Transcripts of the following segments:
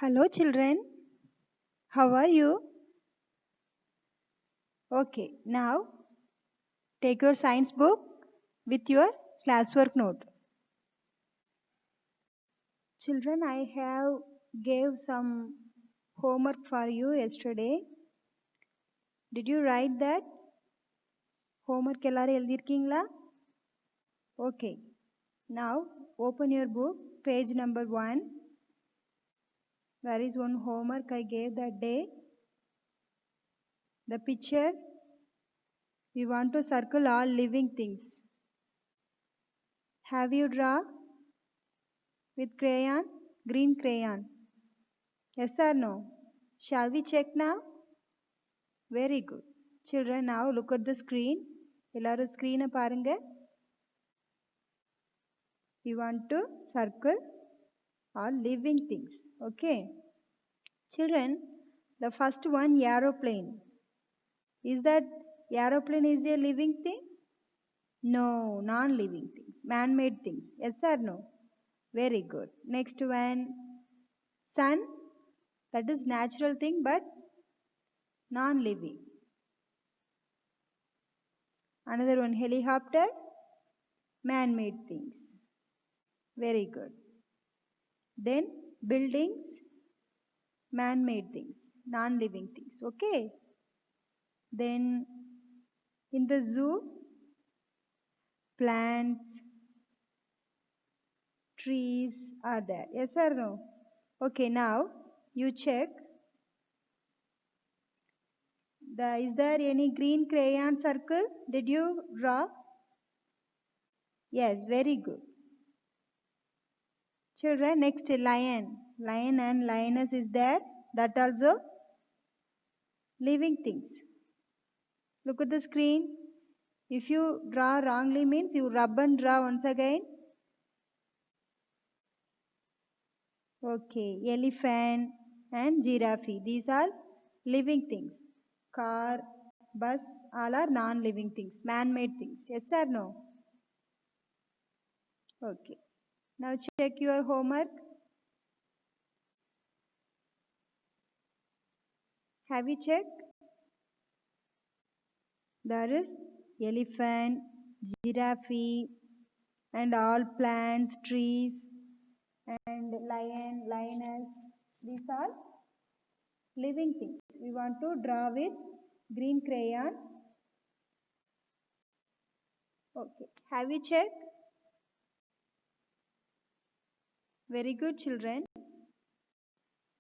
Hello children, how are you? Okay, now take your science book with your classwork note. Children, I have gave some homework for you yesterday. Did you write that? Homework எல்லாரும் எழுதிருக்கீங்களா? Okay, now open your book, page number 1. There is one homework I gave that day. The picture, we want to circle all living things. Have you draw with crayon, green crayon? Yes or no? Shall we check now? Very good. Children, now look at the screen. எல்லாரும் screen பாருங்க. We want to circle all living things. Okay. Children, the first one, aeroplane. Is that aeroplane is a living thing? No, non-living things, man-made things. Yes or no? Very good. Next one, sun. That is natural thing but non-living. Another one, helicopter, man-made things. Very good. Then buildings, man-made things, non-living things. Okay. Then in the zoo, plants, trees are there. Yes or no? Okay, now you check. Is there any green crayon circle? Did you draw? Yes, very good. Children, next lion. Lion and lioness is there. That also living things. Look at the screen. If you draw wrongly means you rub and draw once again. Okay, elephant and giraffe. These are living things. Car, bus, all are non-living things, man-made things. Yes or no? Okay. Now check your homework. Have you checked? There is elephant, giraffe, and all plants, trees, and lion, lioness. These are living things. We want to draw with green crayon. Okay. Have you checked? Very good, children.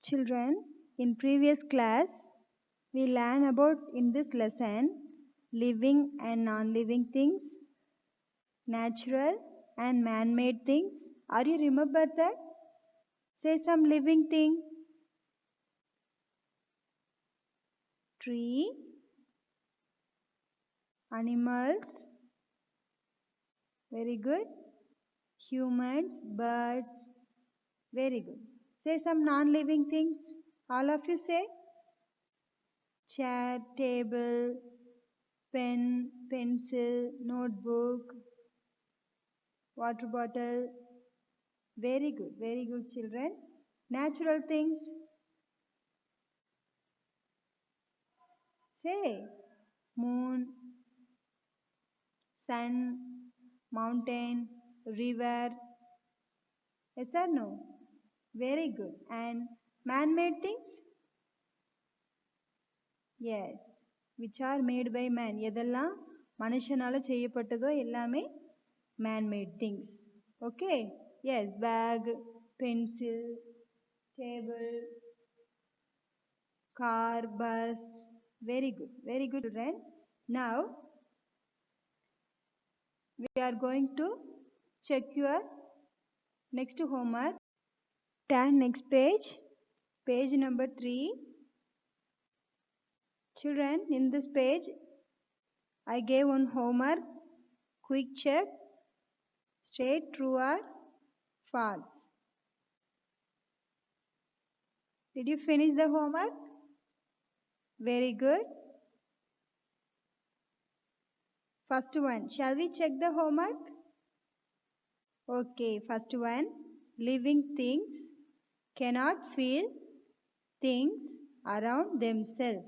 Children, in previous class, we learned about in this lesson living and non-living things, natural and man-made things. Are you remember that? Say some living thing. Tree, animals, very good. Humans, birds, very good. Say some non-living things. All of you say. Chair, table, pen, pencil, notebook, water bottle. Very good children. Natural things. Say moon, sun, mountain, river. Yes or no? Very good. And man-made things? Yes. Which are made by man. எதெல்லாம் மனுஷனால செய்யப்பட்டதோ எல்லாமே man-made things. Okay? Yes. Bag, pencil, table, car, bus. Very good. Very good, children. Now, we are going to check your next homework. Turn next page. Page number 3. Children, in this page, I gave one homework. Quick check. Straight, true or false. Did you finish the homework? Very good. First one. Shall we check the homework? Okay. First one. Living things cannot feel things around themselves.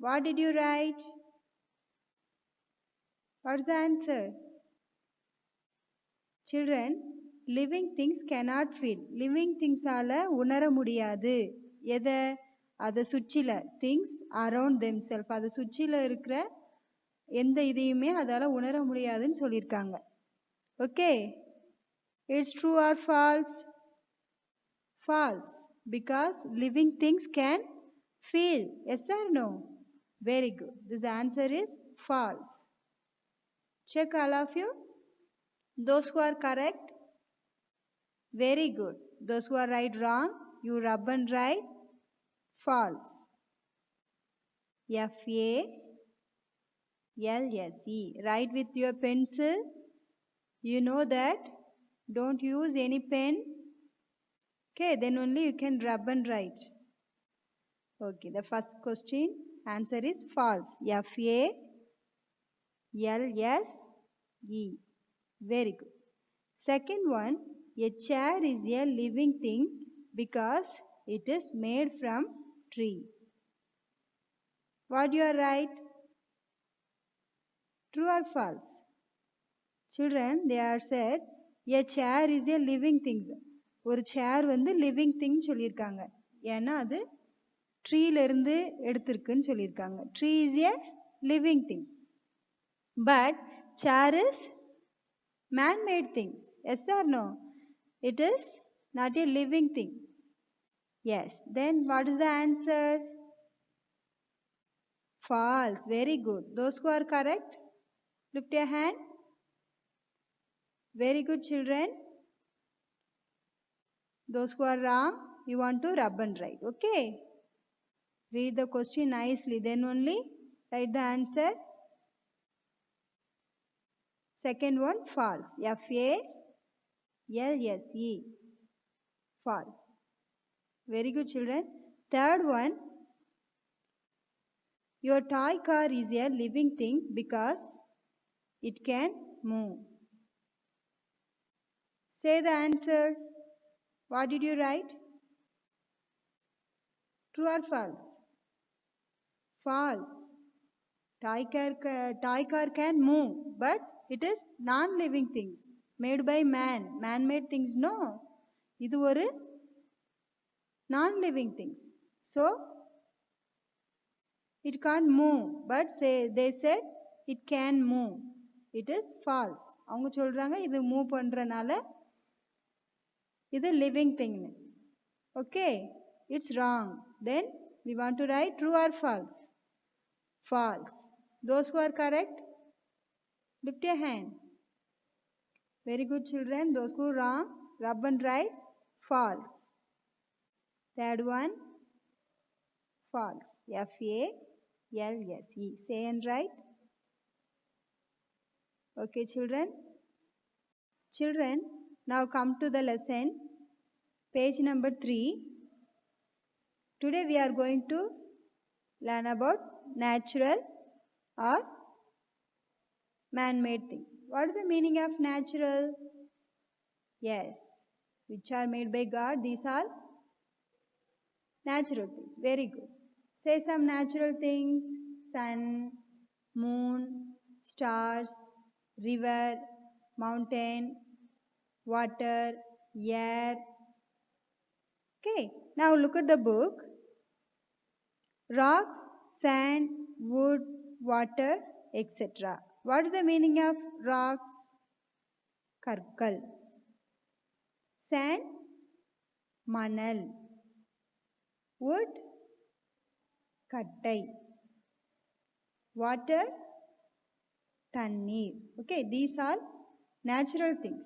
What did you write? What's the answer? Children, living things cannot feel. Living things ஆல உணர முடியாது. எதை? அதை சுற்றில. Things around themselves. அதை சுற்றில இருக்கிற எந்த இதையுமே அதால உணர முடியாதுன்னு சொல்லியிருக்காங்க. Okay. It's true or false? False. Because living things can feel. Yes or no? Very good. This answer is false. Check all of you. Those who are correct. Very good. Those who are right wrong. You rub and write. False. F-A-L-S-E. Write with your pencil. You know that. Don't use any pen. Okay, then only you can rub and write. Okay, the first question answer is false. F-A-L-S-E. Very good. Second one, a chair is a living thing because it is made from tree. What you are right? True or false? Children, they are said a chair is a living thing. ஒரு chair வந்து living thing சொல்லியிருக்காங்க. ஏன்னா அது ட்ரீல இருந்து எடுத்திருக்குன்னு சொல்லியிருக்காங்க. Tree is a living thing. But chair is man-made things. Yes or no? It is not a living thing. Yes. Then what is the answer? False. Very good. Those who are correct, lift your hand. Very good, children. Those who are wrong, you want to rub and write. Okay. Read the question nicely. Then only write the answer. Second one, false. F-A-L-S-E. False. Very good, children. Third one, your toy car is a living thing because it can move. Say the answer. What did you write? True or false? False. Toy car can move, but it is non-living things made by man. Man-made things, no. இது ஒரு non-living things. So, it can't move, but they said it can move. It is false. அவங்க சொல்றாங்க இது move பண்றனால இது living thing. Okay, it's wrong. Then we want to write true or false. False. Those who are correct, lift your hand. Very good, children. Those who are wrong, rub and write false. Third one, false. F-A-L-S-E. Say and write. Okay, children. Children, now come to the lesson. Page number 3. Today we are going to learn about natural or man-made things. What is the meaning of natural? Yes, which are made by God. These are natural things. Very good. Say some natural things. Sun, moon, stars, river, mountain, water, air. Okay, now look at the book. Rocks, sand, wood, water, etc. What is the meaning of rocks? Karkal. Sand, manal. Wood, kattai. Water, tannir. Okay, these are natural things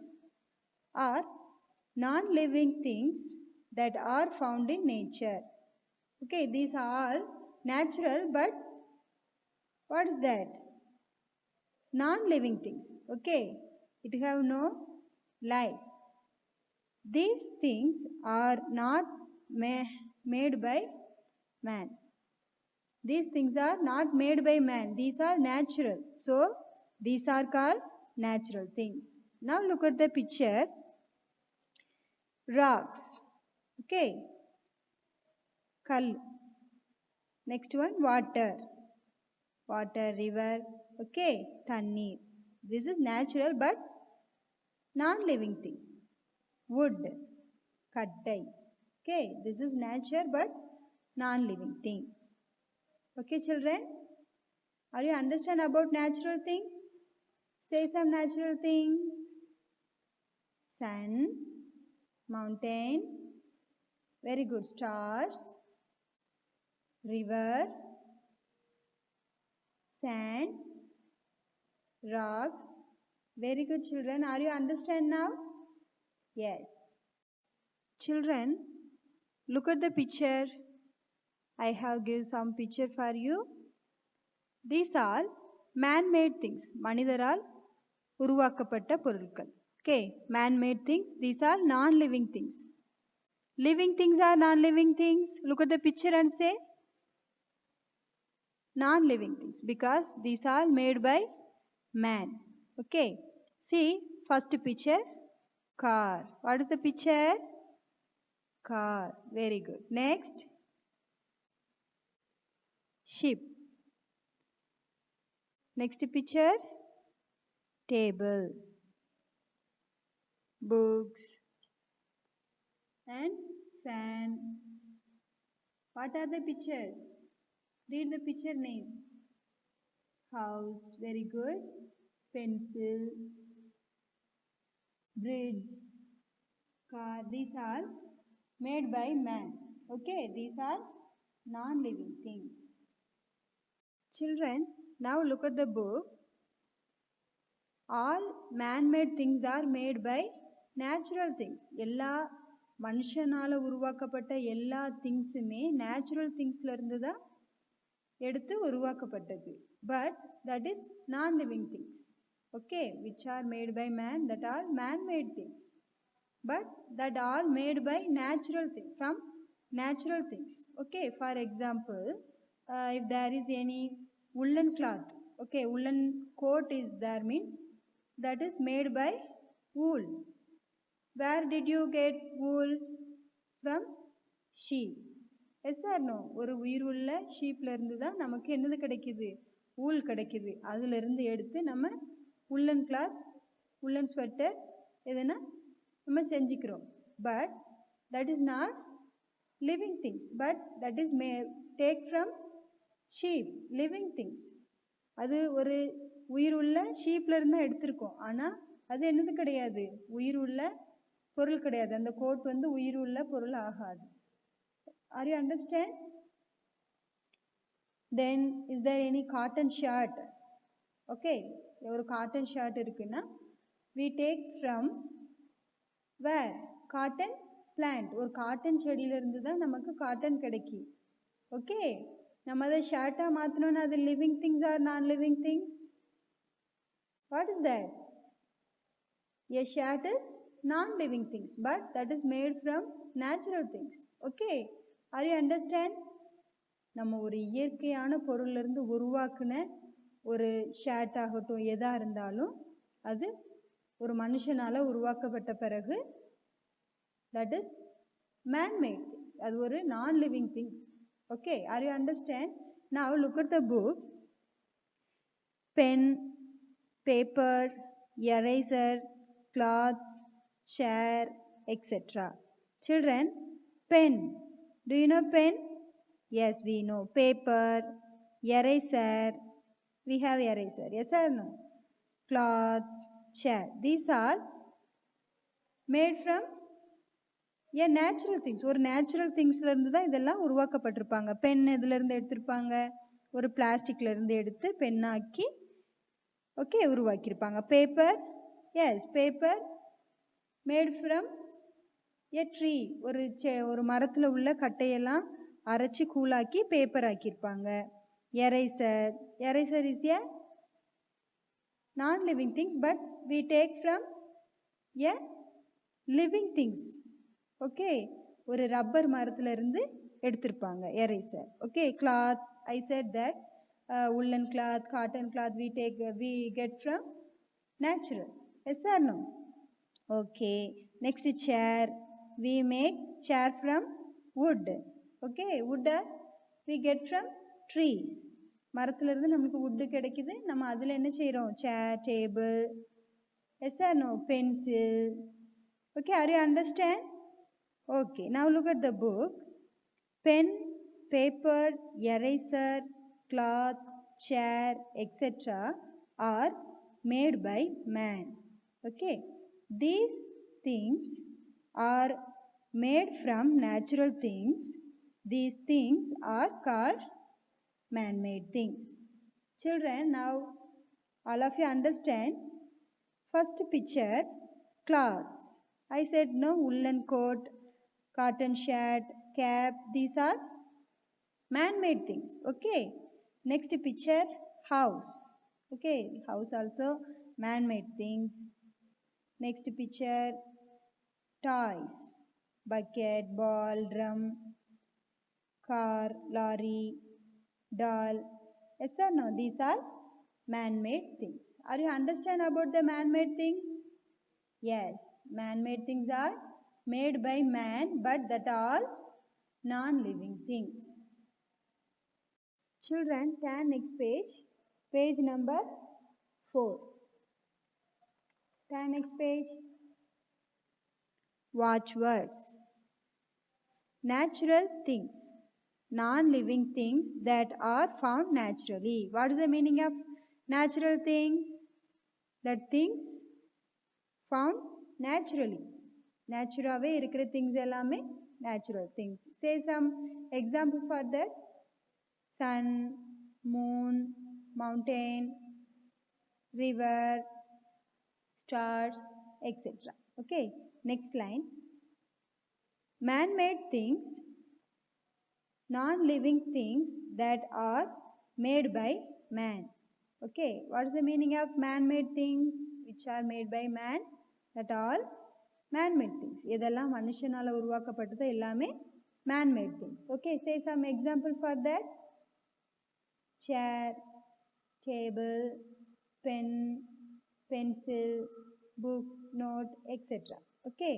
or non-living things that are found in nature. Okay, these are all natural, but what is that? Non-living things. Okay, it have no life. These things are not made by man. These things are not made by man. These are natural. So, these are called natural things. Now, look at the picture. Rocks. Okay. kal. Next one, water. Water, river. Okay, thanneer. This is natural but non-living thing. Wood, kattai. Okay, this is nature but non-living thing. Okay, children, are you understand about natural thing? Say some natural things. Sun, mountain, very good, stars, river, sand, rocks. Very good, children. Are you understand now? Yes. Children, look at the picture. I have given some picture for you. These are man-made things. மனிதரால் உருவாக்கப்பட்ட பொருட்கள். Okay, man-made things. These are non-living things. Living things are non-living things. Look at the picture and say non-living things because these are made by man. Okay, see first picture, car. What is the picture? Car. Very good. Next, ship. Next picture, table, books and fan. What are the picture? Read the picture name. House. Very good. Pencil, bridge, car. These are made by man. Okay, these are non-living things. Children, now look at the book. All man-made things are made by natural things. எல்லா மனுஷனால உருவாக்கப்பட்ட எல்லா திங்ஸுமே natural திங்ஸ்ல இருந்து தான் எடுத்து உருவாக்கப்பட்டது. But that is non-living things. Okay, which are made by man, that are man-made things. But that are made by natural things, from natural things. Okay, for example, if there is any woolen cloth, okay, woolen coat is there means that is made by wool. Where did you get wool? From sheep. Yes or no? ஒரு உயிர் உள்ள ஷீப்ல இருந்து தான் நமக்கு என்னது கிடைக்குது? wool கிடைக்குது. அதுல இருந்து எடுத்து நம்ம woolen cloth, woolen sweater எதனா நம்ம செஞ்சிக்கிறோம். But that is not living things. But that is take from sheep, living things. அது ஒரு உயிர் உள்ள ஷீப்ல இருந்து எடுத்திருக்கோம். ஆனா அது என்னது கிடையாது? உயிர் உள்ள பொருள் கிடையாது. அந்த கோட் வந்து உயிர் உள்ள பொருள் ஆகாது. Are you understand? Then is there any cotton shirt? Okay, ஒரு cotton shirt இருக்குன்னா we take from where? Cotton plant. ஒரு காட்டன் செடியில இருந்து தான் நமக்கு காட்டன் கிடைக்கும். Okay, நம்ம அதை ஷர்ட்டா மாத்தணும்னா அது living things or non-living things? What is that? A shirt is non-living things, but that is made from natural things. Okay, are you understand? நம்ம ஒரு இயற்கையான பொருள்ல இருந்து உருவாக்குன ஒரு ஷர்ட் ஆகட்டும் எதா இருந்தாலும் அது ஒரு மனுஷனால உருவாக்கப்பட்ட பிறகு that is man-made things. அது ஒரு non-living things. Okay, are you understand? Now look at the book. Pen, paper, eraser, cloths, chair, etc. Children, pen. Do you know pen? Yes, we know. Paper, eraser. We have eraser. Yes or no? Cloths, chair. These are made from a natural things. ஒரு natural thingsல இருந்து தான் இதெல்லாம் உருவாக்கப்பட்டிருப்பாங்க. Pen எதுல இருந்து எடுத்திருப்பாங்க? ஒரு பிளாஸ்டிக்ல இருந்து எடுத்து பென்னாக்கி ஓகே உருவாக்கியிருப்பாங்க. Paper, yes paper made from a tree. ஒரு மரத்துல உள்ள கட்டையெல்லாம் அரைச்சி கூழாக்கி பேப்பர் ஆக்கியிருப்பாங்க. Eraser, eraser is a non-living things but we take from a living things. Okay, ஒரு ரப்பர் மரத்துல இருந்து எடுத்திருப்பாங்க eraser. Okay, cloths, I said that woolen cloth, cotton cloth we get from natural. Yes or no? Okay, next chair. We make chair from wood. Okay, wood we get from trees. மரத்திலிருந்து நமக்கு wood கிடைக்குது. நம்ம அதில் என்ன செய்கிறோம்? Chair, table, yes or no? Pencil. Okay, are you understand? Okay, now look at the book. Pen, paper, eraser, cloth, chair, etc. are made by man. Okay, these things are made from natural things. These things are called man-made things. Children, now all of you understand. First picture, clothes. I said no, woolen coat, cotton shirt, cap, these are man-made things. Okay, next picture, house. Okay, house also man-made things. Next picture, toys, bucket, ball, drum, car, lorry, doll. Yes or no? These are man-made things. Are you understand about the man-made things? Yes, man-made things are made by man, but that are non-living things. Children, turn next page. Page number 4. Turn next page. Watch words. Natural things. Non-living things that are found naturally. What is the meaning of natural things? That things found naturally. Naturally இருக்கிற things எல்லாமே natural things. Say some example for that. Sun, moon, mountain, river, stars, etc. Okay, next line. Man-made things, non-living things that are made by man. Okay, what is the meaning of man-made things which are made by man? That all man-made things. இதெல்லாம் மனுஷனால உருவாக்கப்பட்டது எல்லாமே man-made things. Okay, say some example for that. Chair, table, pen, pencil, book, note, etc. Okay,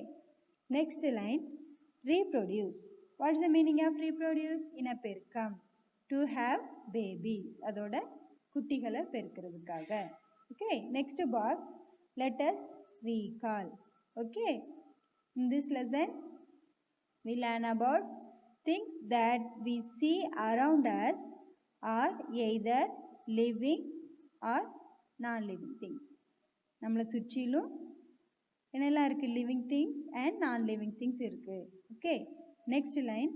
next line, reproduce. What is the meaning of reproduce? இனப்பெருக்கம். To have babies. அதோட குட்டிகளை பெருக்கிறதுக்காக. Okay, next box, let us recall. Okay, in this lesson we learn about things that we see around us are either living or non-living things. நம்மளை சுற்றிலும் என்னெல்லாம் இருக்கு? Living things and non-living things இருக்கு. Okay, next line,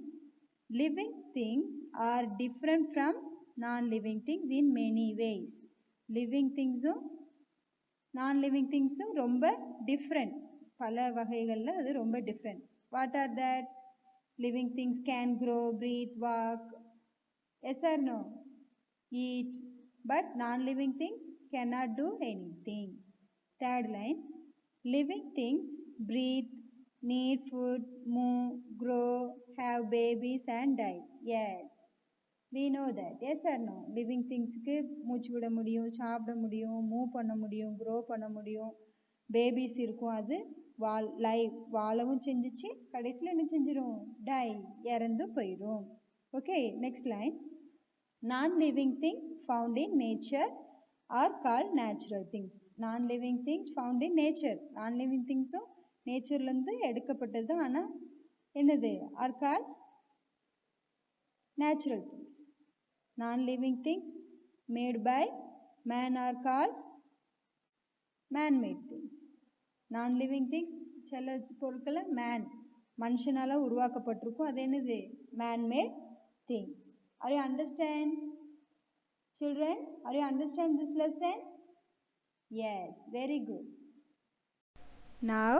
living things are different from non-living things in many ways. Living things non-living things ரொம்ப different. பல வகைகளில் அது ரொம்ப different. What are that? Living things can grow, breathe, walk. Yes or no? Eat. But non-living things cannot do anything. Third line, living things breathe, need food, move, grow, have babies and die. Yes, we know that. Yes or no? Living things க்கு மூச்சு விட முடியும், சாப்பிட முடியும், move பண்ண முடியும், grow பண்ண முடியும், babies இருக்கும். அது வாழவும் செஞ்சிச்சு, கடைசியில் என்ன செஞ்சிடும்? Die, இறந்து போயிடும். Okay, next line, non-living things found in nature are called natural things. Non-living things found in nature. Non-living things நேச்சர்லேருந்து எடுக்கப்பட்டது, ஆனால் என்னது? are called natural things. Non-living things made by man are called man-made things. Non-living things சில பொருட்களை மனுஷனால உருவாக்கப்பட்டிருக்கும், அது என்னது? Man-made things. Are you understand? Children, are you understand this lesson? Yes, very good. Now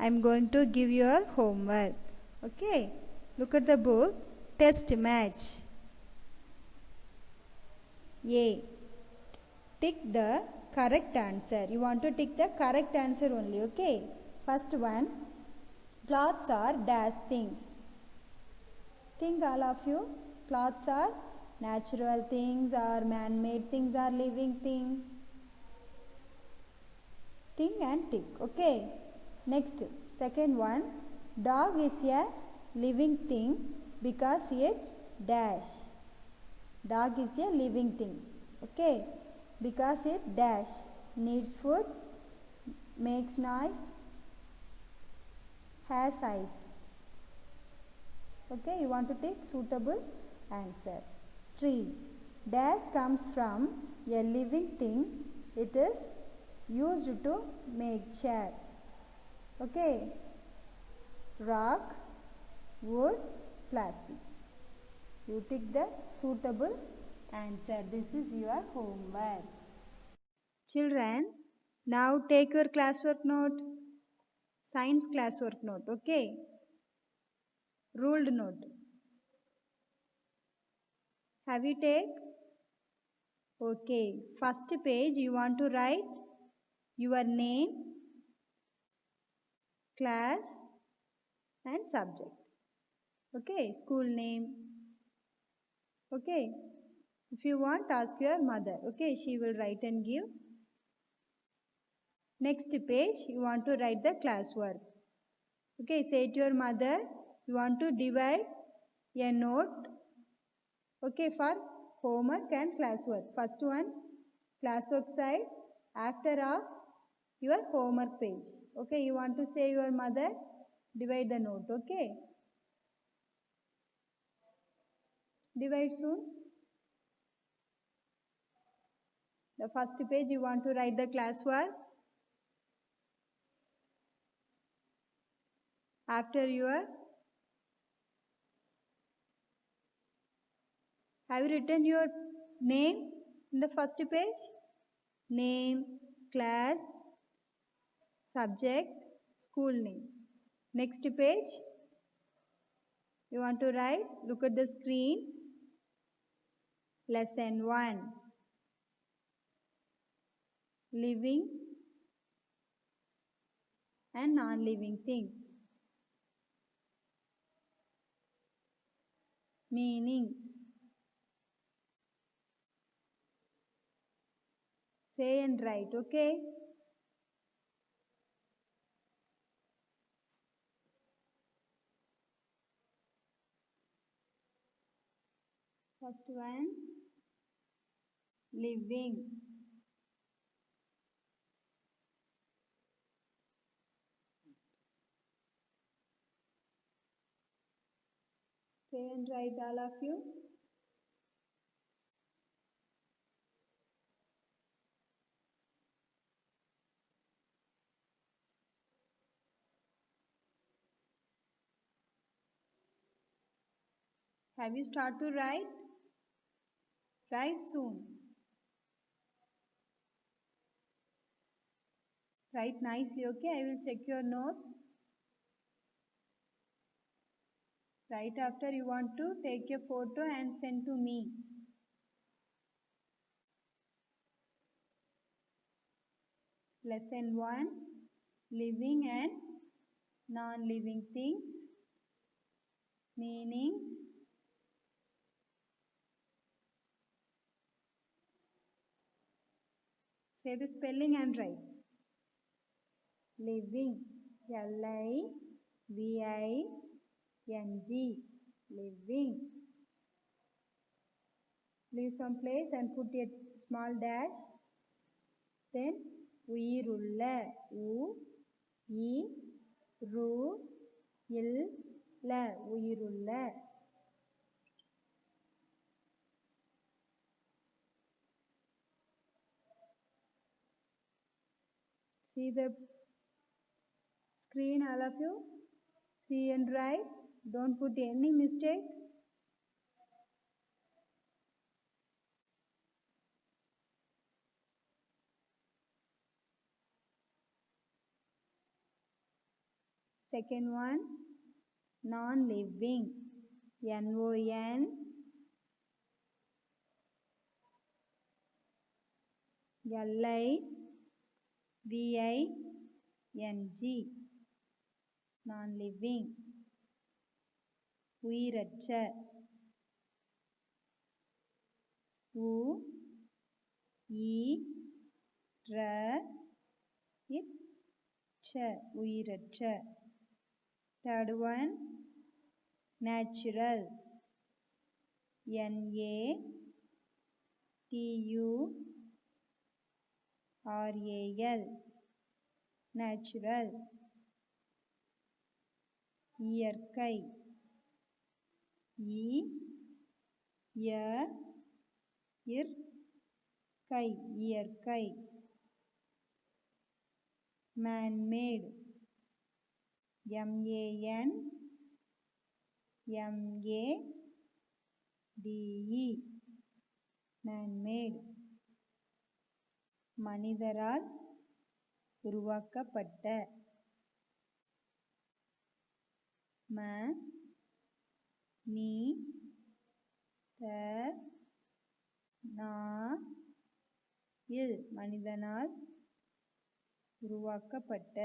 I am going to give your homework. Okay, look at the book. Test match. A. Tick the correct answer. You want to tick the correct answer only. Okay. First one. Clothes are dash things. Think all of you. Clothes are natural things or man-made things or living things. Think and tick. Okay. Next, second one. Dog is a living thing because it dash. Dog is a living thing. Okay, because it dash needs food, makes noise, has eyes. Okay, you want to take suitable answer. 3. Dash comes from a living thing. It is used to make chair. Okay, rock, wood, plastic. You take the suitable answer. This is your homework. Children, now take your classwork note. Science classwork note. Okay. Ruled note. Have you take? Okay. First page you want to write your name, class and subject. Okay. School name. Okay. If you want, ask your mother. Okay. She will write and give. Next page you want to write the classwork. Okay. Say to your mother, you want to divide a note. Okay, for homework and classwork. First one, classwork side. After of your homework page. Okay, you want to say your mother, divide the note. Okay. Divide soon. The first page you want to write the classwork. After your, have you written your name in the first page? Name, class, subject, school name. Next page, you want to write, look at the screen. Lesson 1. Living and non-living things. Meanings. Say and write, okay? First one, living. Say and write, all of you. Have you started to write? Write soon. Write nicely, okay? I will check your note. Right after you want to take a photo and send to me. Lesson 1, living and non-living things. Meanings. Say the spelling and write. Living. L-I-V-I-N-G. Living. Leave some place and put a small dash. Then உயிருள்ள உயிருள்ள உயிருள்ள. See the screen, all of you. See and write. Don't put any mistake. Second one, non-living. N-O-N L-I-V-I-N-G. Non-living. உயிரற்ற உயிரற்ற. Third one, natural, natural, natural, இயற்கை, இயற்கை, இயற்கை, man-made, M-A-N-M-A-D-E, man-made, மனிதரால் உருவாக்கப்பட்ட, மனிதனால் உருவாக்கப்பட்ட.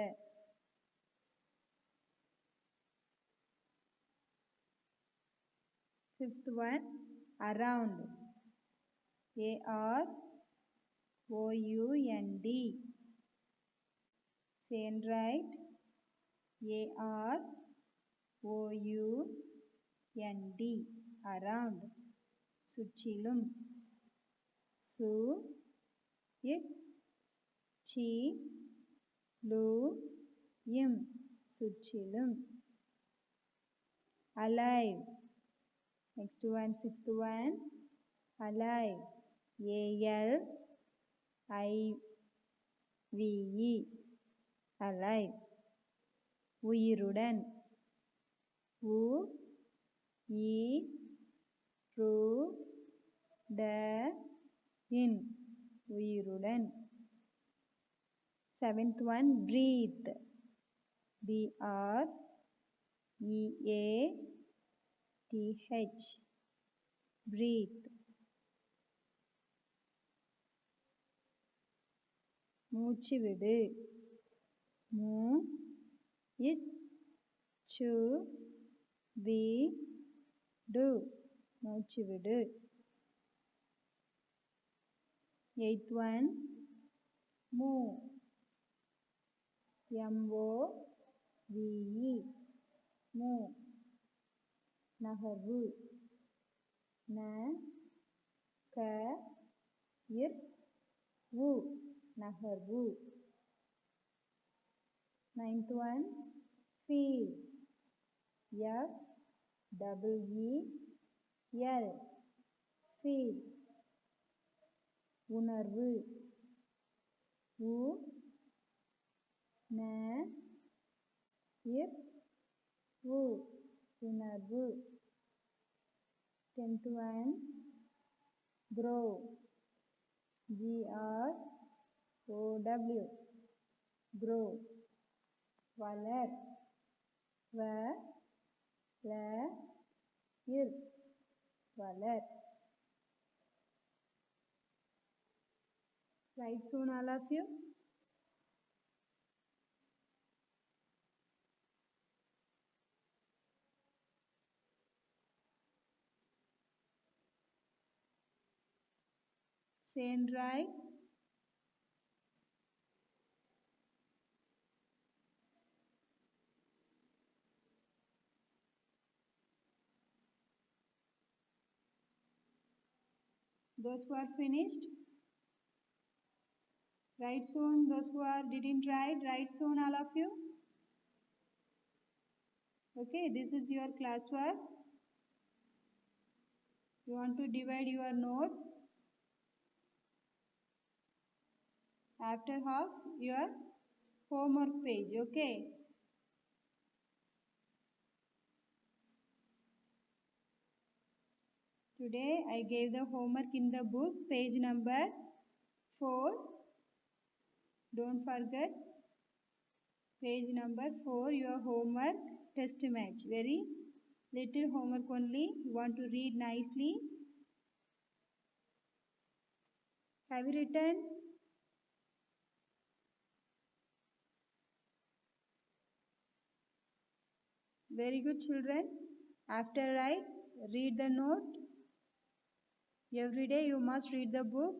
Fifth one, around, A-R-O-U-N-D, say and write, A-R-O-U-N-D, around, சுற்றிலும், சுற்றிலும், சுற்றிலும், alive, next one, sixth one, alive, A-L-I-V-E, alive, உயிருடன், U-I-R-U-D-I-N, உயிருடன். Seventh one, breathe, B-R-E-A-T-H, breathe, மூச்சு விடு, மூச்சு-வி-டு, மூச்சு விடு. Eighth one, move, M-O-V-E, move, நகர்வு, ந-க-இர்-வு, நகர்வு. Ninth one, feel, F-E-E-L, feel, உணர்வு, உ-ந-இர்-வு, உணர்வு. Tenth one, grow, G-R-O-W, grow, வளர், வ-ல-இர், வளர். Write soon all of you. Say and write. Those who are finished, write soon. Those who didn't write soon all of you. Okay, this is your classwork. You want to divide your note after half your homework page. Okay. Today I gave the homework in the book, page number 4. Don't forget, page number 4, your homework test match. Very little homework only. You want to read nicely. Have you written? Very good, children. After read the note. Every day you must read the book.